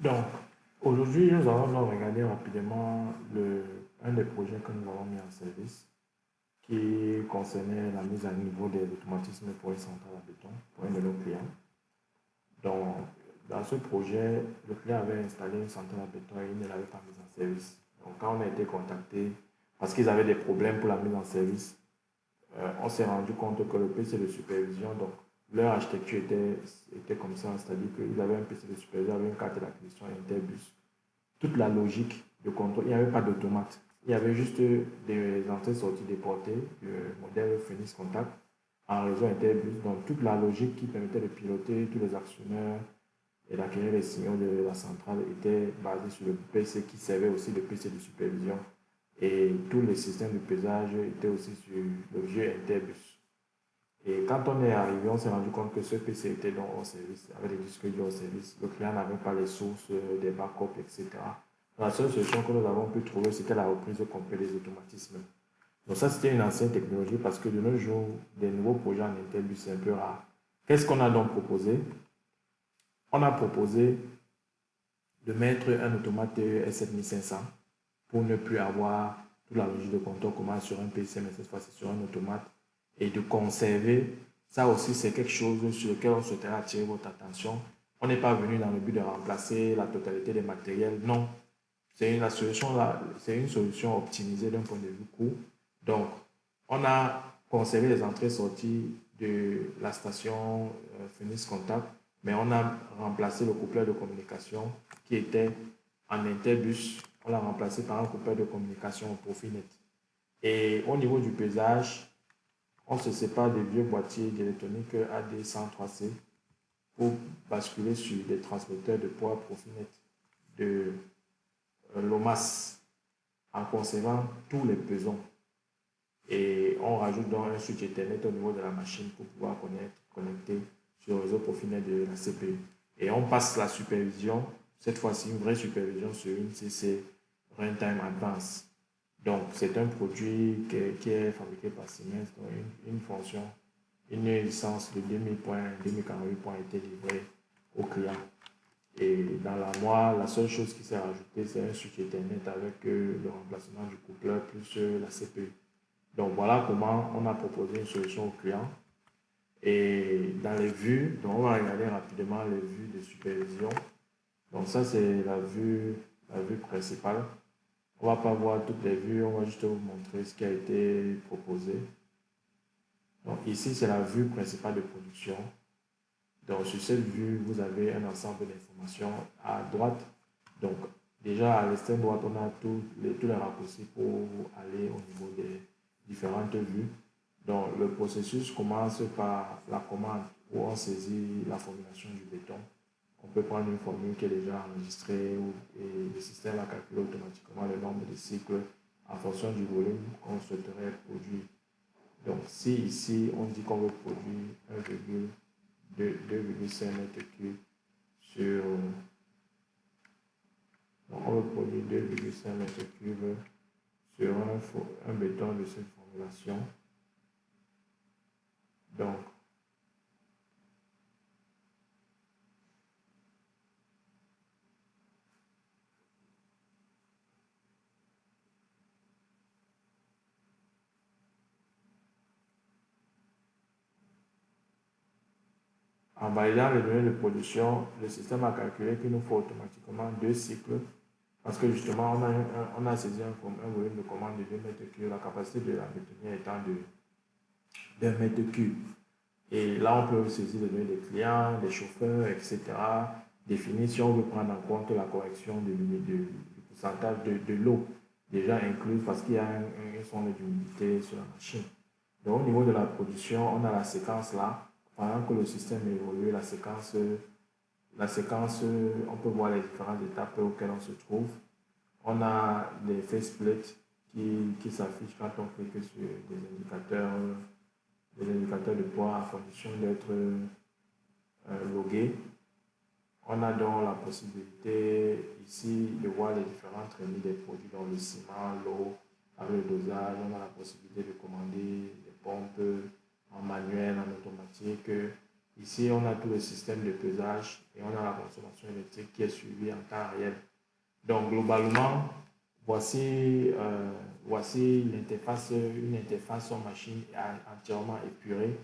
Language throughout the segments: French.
Donc, aujourd'hui, nous allons donc regarder rapidement un des projets que nous avons mis en service qui concernait la mise à niveau des automatismes pour une centrale à béton pour un de nos clients. Donc, dans ce projet, le client avait installé une centrale à béton et il ne l'avait pas mise en service. Donc, quand on a été contacté, parce qu'ils avaient des problèmes pour la mise en service, on s'est rendu compte que le PC de supervision, donc leur architecture était comme ça, c'est-à-dire qu'ils avaient un PC de supervision avec une carte d'acquisition Interbus. Toute la logique de contrôle, il n'y avait pas d'automate. Il y avait juste des entrées-sorties déportées, le modèle Phoenix Contact en réseau Interbus. Donc toute la logique qui permettait de piloter tous les actionneurs et d'acquérir les signaux de la centrale était basée sur le PC qui servait aussi de PC de supervision. Et tous les systèmes de pesage étaient aussi sur le vieux Interbus. Et quand on est arrivé, on s'est rendu compte que ce PC était donc hors service, avec des disques durs hors service. Le client n'avait pas les sources, des backups, etc. La seule solution que nous avons pu trouver, c'était la reprise complète des automatismes. Donc ça, c'était une ancienne technologie parce que de nos jours, des nouveaux projets en Interbus, c'est un peu rare. Qu'est-ce qu'on a donc proposé? On a proposé de mettre un automate S7500 pour ne plus avoir toute la logique de contrôle comme sur un PC, mais cette fois-ci sur un automate, et de conserver. Ça aussi, c'est quelque chose sur lequel on souhaiterait attirer votre attention. On n'est pas venu dans le but de remplacer la totalité des matériels, non. C'est une solution optimisée d'un point de vue coût. Donc, on a conservé les entrées-sorties de la station Phoenix Contact, mais on a remplacé le coupleur de communication qui était en interbus. On l'a remplacé par un coupleur de communication au Profinet. Et au niveau du pesage, on se sépare des vieux boîtiers d'électronique AD103C pour basculer sur des transmetteurs de poids Profinet de l'OMAS en conservant tous les pesants. Et on rajoute donc un switch Ethernet au niveau de la machine pour pouvoir connecter sur le réseau Profinet de la CPU. Et on passe la supervision, cette fois-ci une vraie supervision sur une CC Runtime Advance. Donc c'est un produit qui est fabriqué par Siemens, donc une fonction, une licence de 2000 points, 2048 points a été livrée au client. Et dans la mois, la seule chose qui s'est rajoutée, c'est un switch Ethernet avec le remplacement du coupleur plus la CPU. Donc voilà comment on a proposé une solution au client. Et dans les vues, donc on va regarder rapidement les vues de supervision. Donc ça c'est la vue principale. On ne va pas voir toutes les vues, on va juste vous montrer ce qui a été proposé. Donc ici c'est la vue principale de production. Donc sur cette vue, vous avez un ensemble d'informations à droite. Donc déjà à l'extrême droite, on a tous les raccourcis pour aller au niveau des différentes vues. Donc le processus commence par la commande où on saisit la formulation du béton. On peut prendre une formule qui est déjà enregistrée et le système va calculer automatiquement le nombre de cycles en fonction du volume qu'on souhaiterait produire. Donc si ici on dit qu'on veut produire 2,5 m3 sur, donc on veut produire 2,5 m3 sur un béton de cette formulation. Donc en validant les données de production, le système a calculé qu'il nous faut automatiquement deux cycles parce que justement, on a saisi un volume de commande de 2 mètres cubes, la capacité de la bétonnière étant de 1 mètre cube. Et là, on peut saisir les données des clients, des chauffeurs, etc. Définir si on veut prendre en compte la correction du pourcentage de l'eau déjà incluse parce qu'il y a un sonde d'humidité sur la machine. Donc, au niveau de la production, on a la séquence là. Pendant que le système évolue, la séquence, on peut voir les différentes étapes auxquelles on se trouve. On a des faceplates qui s'affichent quand on clique sur des indicateurs de poids à condition d'être logué. On a donc la possibilité ici de voir les différentes remises des produits, dans le ciment, l'eau, avec le dosage. On a la possibilité de commander des pompes en manuel, en automatique, Ici, on a tout le système de pesage et on a la consommation électrique qui est suivie en temps réel. Donc, globalement, voici une interface en machine entièrement épurée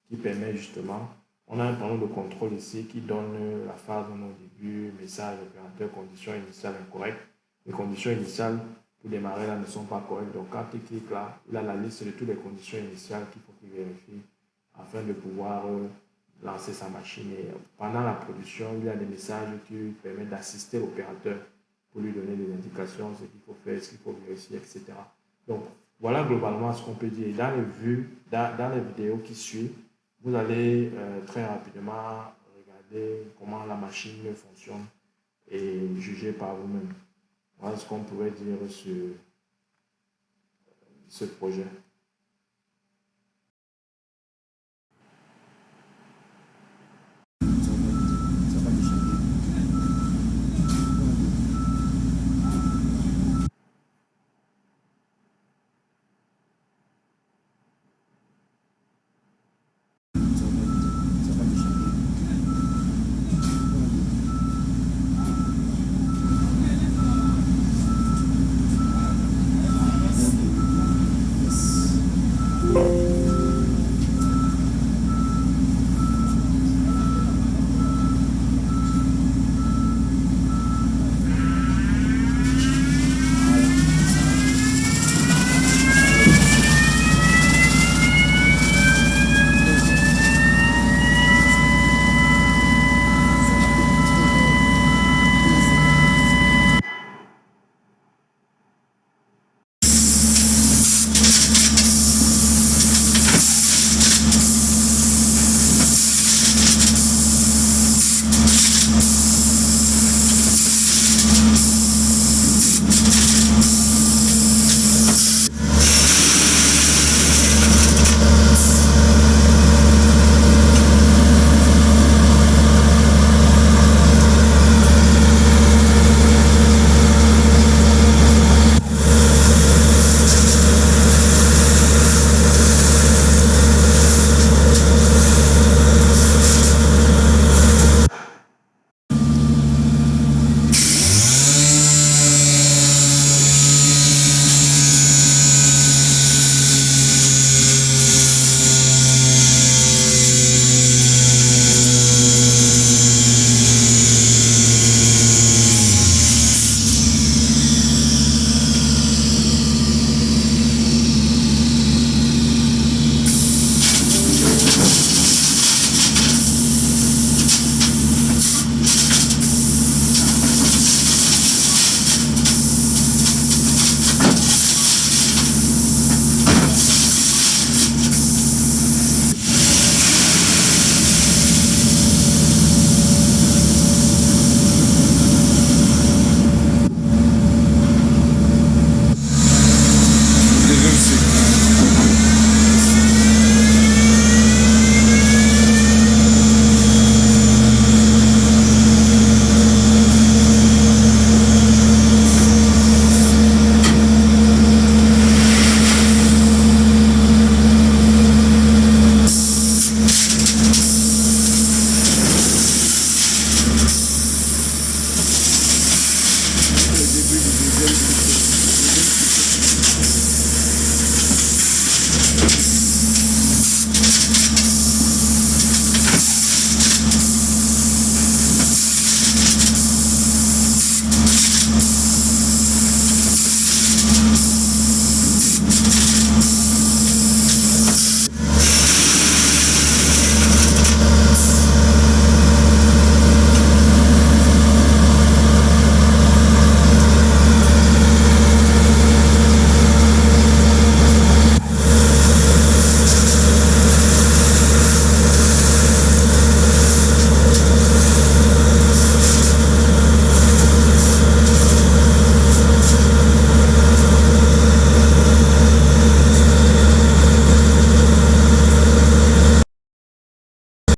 qui permet justement, on a un panneau de contrôle ici qui donne la phase au début, message opérateur, conditions initiales incorrectes. Les conditions initiales pour démarrer là ne sont pas correctes. Donc, quand tu cliques là, il a la liste de toutes les conditions initiales qu'il faut qu'il vérifie afin de pouvoir lancer sa machine. Et pendant la production, il y a des messages qui permettent d'assister l'opérateur pour lui donner des indications, ce qu'il faut faire, ce qu'il faut vérifier, etc. Donc, voilà globalement ce qu'on peut dire. Dans les vues, dans les vidéos qui suivent, vous allez très rapidement regarder comment la machine fonctionne et juger par vous-même. Voilà ce qu'on pourrait dire sur ce projet.